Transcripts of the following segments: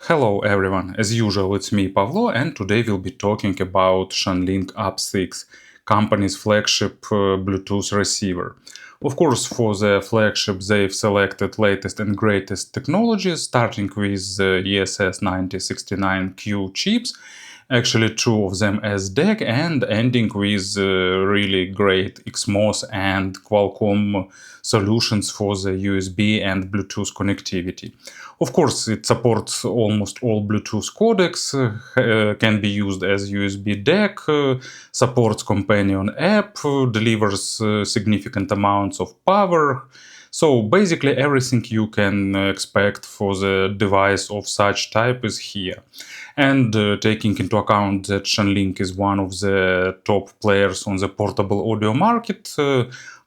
Hello everyone, as usual it's me Pavlo and today we'll be talking about Shanling UP6, company's flagship Bluetooth receiver. Of course, for the flagship they've selected latest and greatest technologies, starting with the ESS 9069Q chips, actually two of them as DEC, and ending with really great XMOS and Qualcomm solutions for the USB and Bluetooth connectivity. Of course, it supports almost all Bluetooth codecs, can be used as USB DEC, supports companion app, delivers significant amounts of power. So basically everything you can expect for the device of such type is here. And taking into account that Shanling is one of the top players on the portable audio market,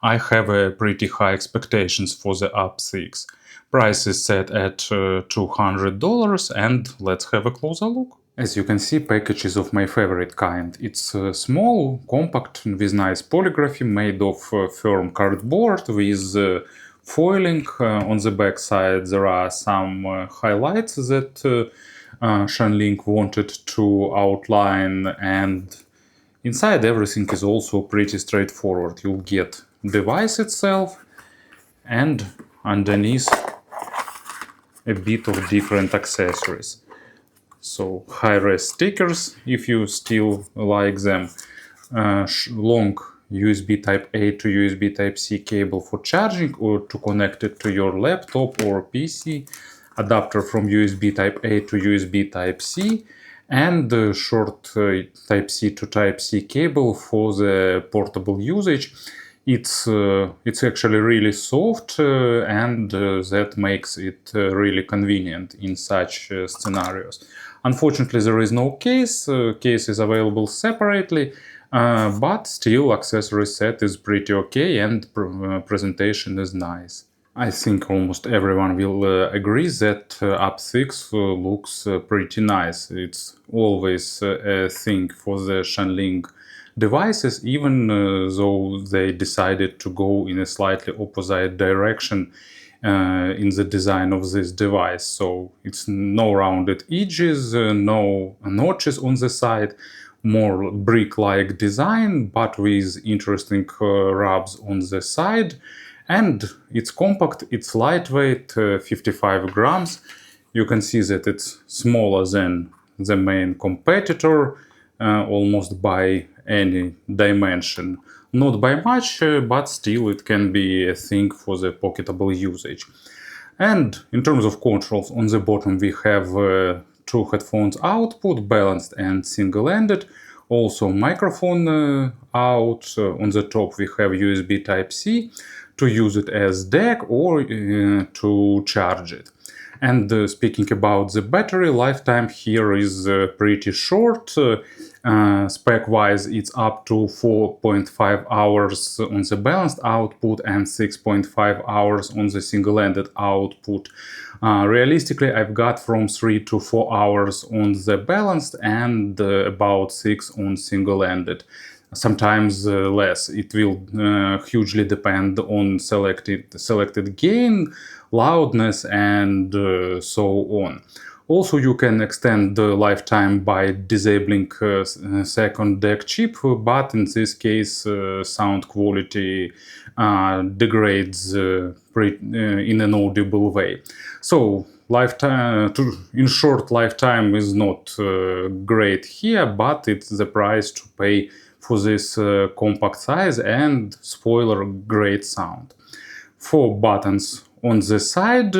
I have pretty high expectations for the UP6. Price is set at $200 and let's have a closer look. As you can see, package is of my favorite kind. It's small, compact, with nice polygraphy, made of firm cardboard with foiling. On the back side there are some highlights that Shanling wanted to outline, and inside everything is also pretty straightforward. You'll get device itself and underneath a bit of different accessories. So high-res stickers, if you still like them, long USB Type-A to USB Type-C cable for charging or to connect it to your laptop or PC, adapter from USB Type-A to USB Type-C, and short Type-C to Type-C cable for the portable usage. It's actually really soft and that makes it really convenient in such scenarios. Unfortunately, there is no case. Case is available separately, but still accessory set is pretty okay and presentation is nice. I think almost everyone will agree that UP6 looks pretty nice. It's always a thing for the Shanling devices, even though they decided to go in a slightly opposite direction in the design of this device. So it's no rounded edges, no notches on the side, more brick-like design, but with interesting rubs on the side. And it's compact, it's lightweight, 55 grams. You can see that it's smaller than the main competitor, almost by any dimension. Not by much, but still it can be a thing for the pocketable usage. And in terms of controls, on the bottom we have two headphones output, balanced and single-ended. Also microphone out. On the top we have USB Type-C to use it as DEC or to charge it. And speaking about the battery, lifetime here is pretty short. Spec-wise, it's up to 4.5 hours on the balanced output and 6.5 hours on the single-ended output. Realistically, I've got from 3 to 4 hours on the balanced and about 6 on single-ended. Sometimes less. It will hugely depend on selected gain, loudness, and so on. Also, you can extend the lifetime by disabling second DEC chip, but in this case, sound quality degrades in an audible way. So, lifetime, in short, lifetime is not great here, but it's the price to pay for this compact size and, spoiler, great sound. 4 buttons on the side.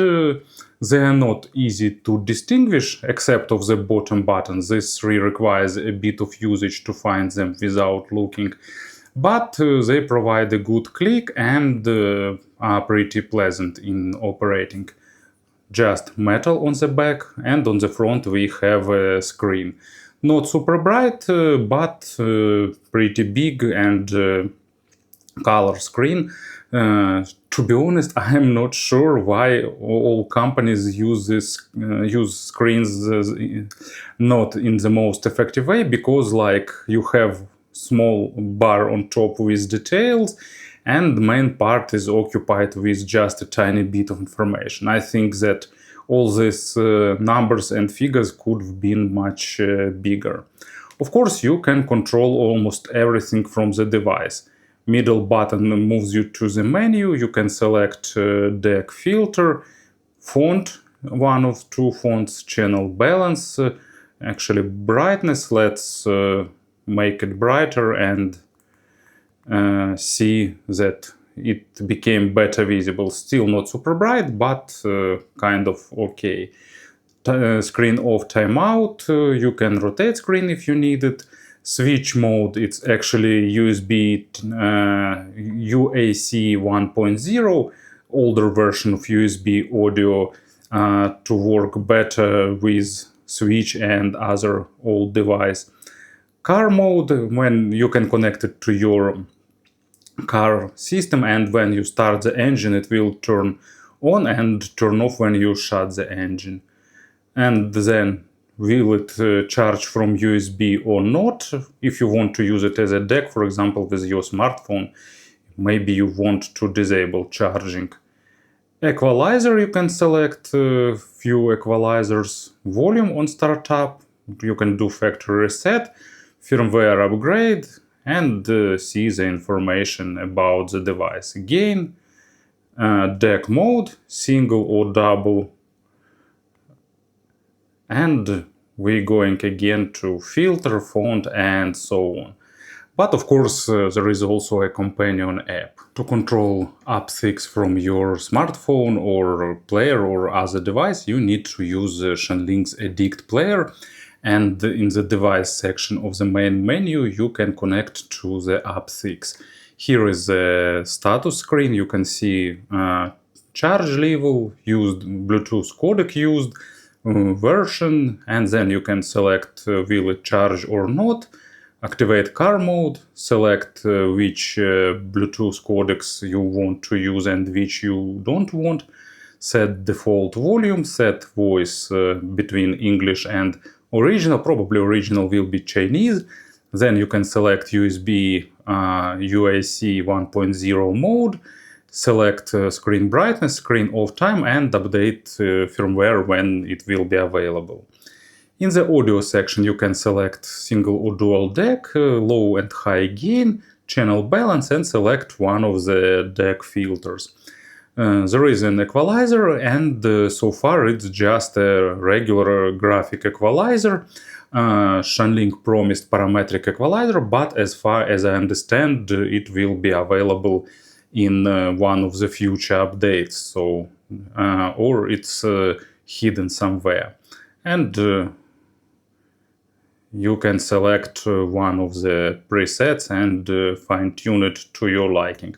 They are not easy to distinguish, except of the bottom button. This requires a bit of usage to find them without looking. But they provide a good click and are pretty pleasant in operating. Just metal on the back, and on the front we have a screen. Not super bright, but pretty big and color screen. To be honest, I am not sure why all companies use screens not in the most effective way, because like you have small bar on top with details and the main part is occupied with just a tiny bit of information. I think that all these numbers and figures could have been much bigger. Of course, you can control almost everything from the device. Middle button moves you to the menu. You can select deck filter, font, one of two fonts, channel balance, actually brightness. Let's make it brighter and see that it became better visible. Still not super bright, but kind of okay. Screen off, timeout. You can rotate screen if you need it. Switch mode, it's actually USB UAC 1.0, older version of USB audio to work better with switch and other old device. Car mode, when you can connect it to your car system, and when you start the engine it will turn on and turn off when you shut the engine. And then will it charge from USB or not? If you want to use it as a deck, for example, with your smartphone, maybe you want to disable charging. Equalizer, you can select a few equalizers. Volume on startup, you can do factory reset, firmware upgrade, and see the information about the device. Gain, deck mode, single or double, and we're going again to filter, font, and so on. But of course, there is also a companion app. To control UP6 from your smartphone or player or other device, you need to use Shanling's Addict player. And in the device section of the main menu, you can connect to the UP6. Here is the status screen. You can see charge level used, Bluetooth codec used, version, and then you can select will it charge or not, activate car mode, select which Bluetooth codecs you want to use and which you don't want, set default volume, set voice between English and original, probably original will be Chinese. Then you can select USB UAC 1.0 mode, select screen brightness, screen off time, and update firmware when it will be available. In the audio section, you can select single or dual deck, low and high gain, channel balance, and select one of the deck filters. There is an equalizer, and so far it's just a regular graphic equalizer. Shanling promised parametric equalizer, but as far as I understand, it will be available in one of the future updates, so or it's hidden somewhere. And you can select one of the presets and fine-tune it to your liking.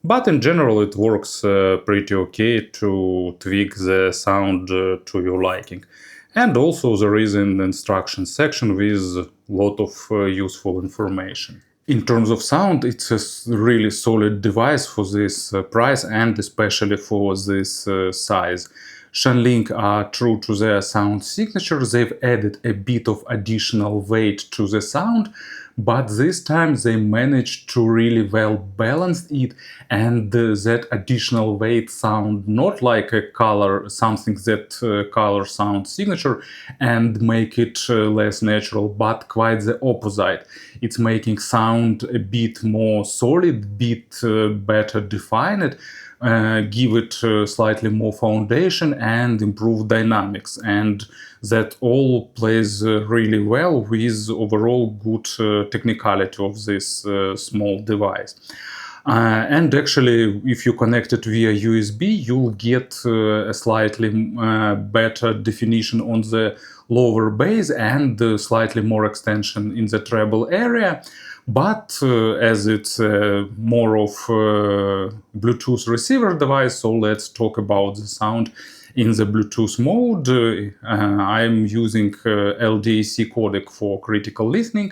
But in general, it works pretty okay to tweak the sound to your liking. And also there is an instruction section with a lot of useful information. In terms of sound, it's a really solid device for this price and especially for this size. Shanling are true to their sound signature. They've added a bit of additional weight to the sound, but this time they managed to really well balance it, and that additional weight sound not like a color, something that color sound signature and make it less natural, but quite the opposite. It's making sound a bit more solid, bit better defined, give it slightly more foundation and improve dynamics, and that all plays really well with overall good technicality of this small device. And actually, if you connect it via USB, you'll get a slightly better definition on the lower bass and slightly more extension in the treble area. But as it's more of Bluetooth receiver device, so let's talk about the sound in the Bluetooth mode. I'm using LDAC codec for critical listening,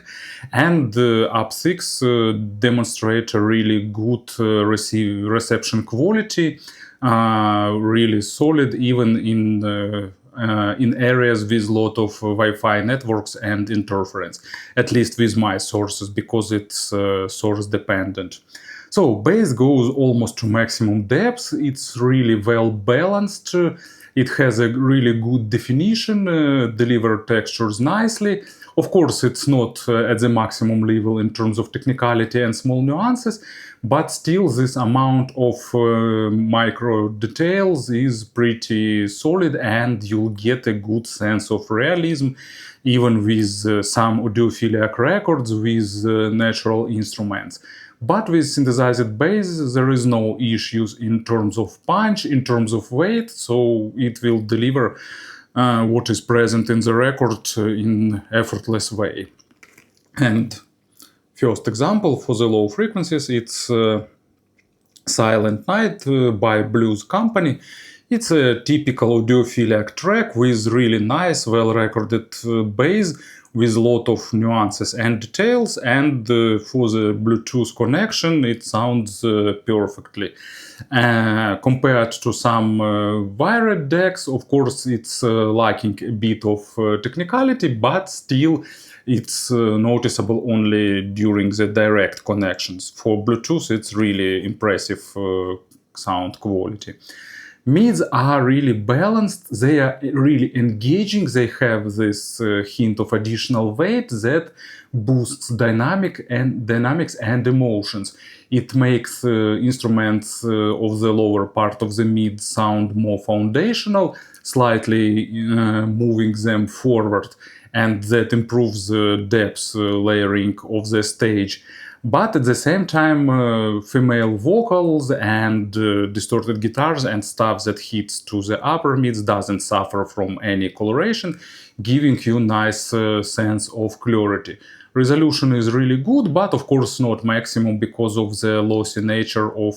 and UP6 demonstrate a really good reception quality, really solid even in areas with a lot of Wi-Fi networks and interference, at least with my sources, because it's source dependent. So bass goes almost to maximum depth. It's really well balanced. It has a really good definition, deliver textures nicely. Of course, it's not at the maximum level in terms of technicality and small nuances, but still this amount of micro details is pretty solid, and you'll get a good sense of realism even with some audiophilic records with natural instruments. But with synthesized bass, there is no issues in terms of punch, in terms of weight, so it will deliver what is present in the record in effortless way. And first example for the low frequencies, it's Silent Night by Blues Company. It's a typical audiophilic track with really nice, well-recorded bass with a lot of nuances and details, and for the Bluetooth connection it sounds perfectly. Compared to some wired decks, of course it's lacking a bit of technicality, but still it's noticeable only during the direct connections. For Bluetooth it's really impressive sound quality. Mids are really balanced, they are really engaging, they have this hint of additional weight that boosts dynamics and emotions. It makes instruments of the lower part of the mid sound more foundational, slightly moving them forward, and that improves the depth layering of the stage. But at the same time, female vocals and distorted guitars and stuff that hits to the upper mids doesn't suffer from any coloration, giving you nice sense of clarity. Resolution is really good, but of course not maximum because of the lossy nature of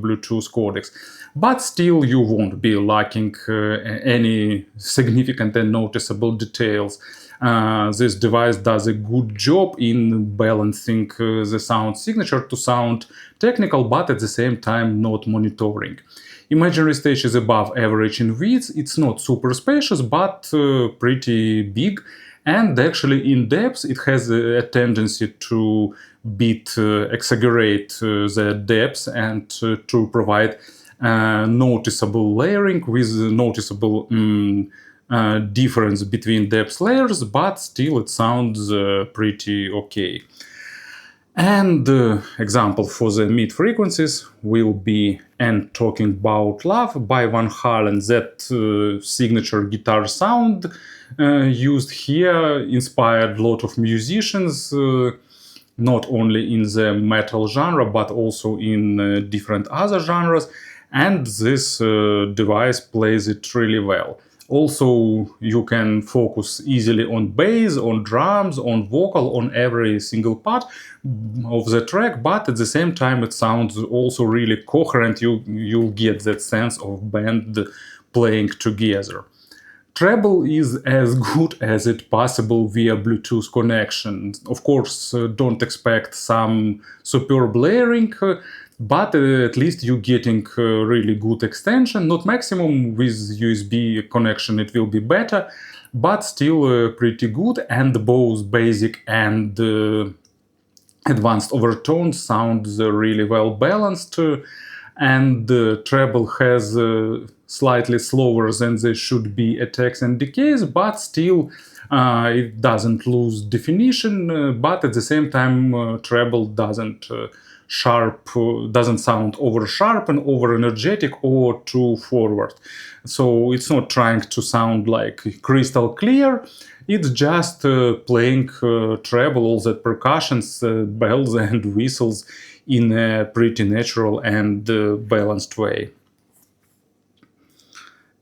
Bluetooth codecs. But still you won't be lacking any significant and noticeable details. This device does a good job in balancing the sound signature to sound technical, but at the same time not monitoring. Imaginary stage is above average in width. It's not super spacious, but pretty big. And actually in depth it has a tendency to exaggerate the depth and to provide noticeable layering with noticeable difference between depth layers, but still it sounds pretty okay. And example for the mid frequencies will be "And Talking About Love" by Van Halen. That signature guitar sound used here inspired a lot of musicians, not only in the metal genre but also in different other genres, and this device plays it really well. Also, you can focus easily on bass, on drums, on vocal, on every single part of the track, but at the same time it sounds also really coherent. You'll get that sense of band playing together. Treble is as good as it possible via Bluetooth connection. Of course, don't expect some superb layering, but at least you're getting really good extension. Not maximum, with USB connection it will be better, but still pretty good, and both basic and advanced overtones sound really well balanced, and treble has slightly slower than they should be attacks and decays, but still it doesn't lose definition, but at the same time treble doesn't sound over sharp and over energetic or too forward. So it's not trying to sound like crystal clear, it's just playing treble, all that percussions, bells and whistles in a pretty natural and balanced way.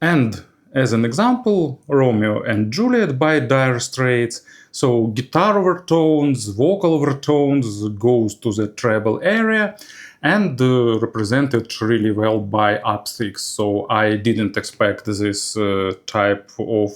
And as an example, Romeo and Juliet by Dire Straits. So guitar overtones, vocal overtones goes to the treble area, and represented really well by UP6. So I didn't expect this type of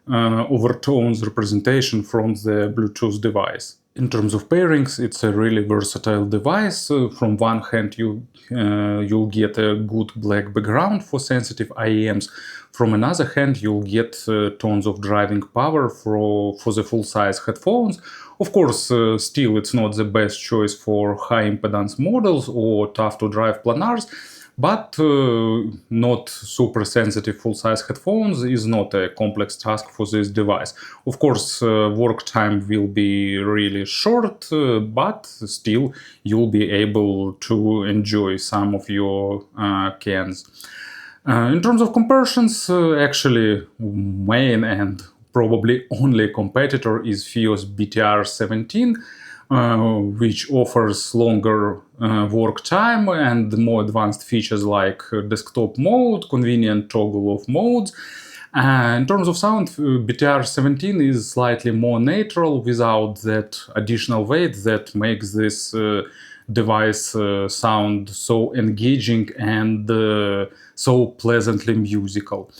overtones representation from the Bluetooth device. In terms of pairings, it's a really versatile device. From one hand, you'll get a good black background for sensitive IEMs. From another hand, you'll get tons of driving power for the full-size headphones. Of course, still it's not the best choice for high impedance models or tough-to-drive planars, But not super sensitive full-size headphones is not a complex task for this device. Of course, work time will be really short, but still you'll be able to enjoy some of your cans. In terms of comparisons, actually, main and probably only competitor is FiOS BTR17, which offers longer work time and more advanced features like desktop mode, convenient toggle of modes. In terms of sound, BTR17 is slightly more natural without that additional weight that makes this device sound so engaging and so pleasantly musical.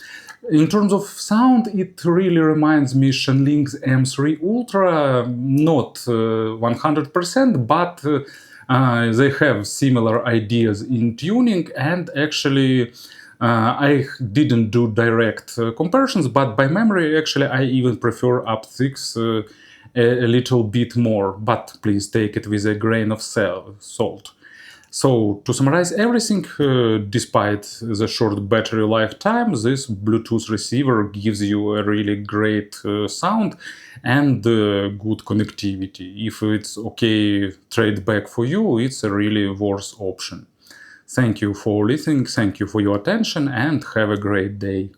In terms of sound, it really reminds me Shanling's M3 Ultra, not 100%, but they have similar ideas in tuning, and actually I didn't do direct comparisons, but by memory, actually, I even prefer UP6 a little bit more, but please take it with a grain of salt. So, to summarize everything, despite the short battery lifetime, this Bluetooth receiver gives you a really great sound and good connectivity. If it's okay trade back for you, it's a really worth option. Thank you for listening, thank you for your attention, and have a great day.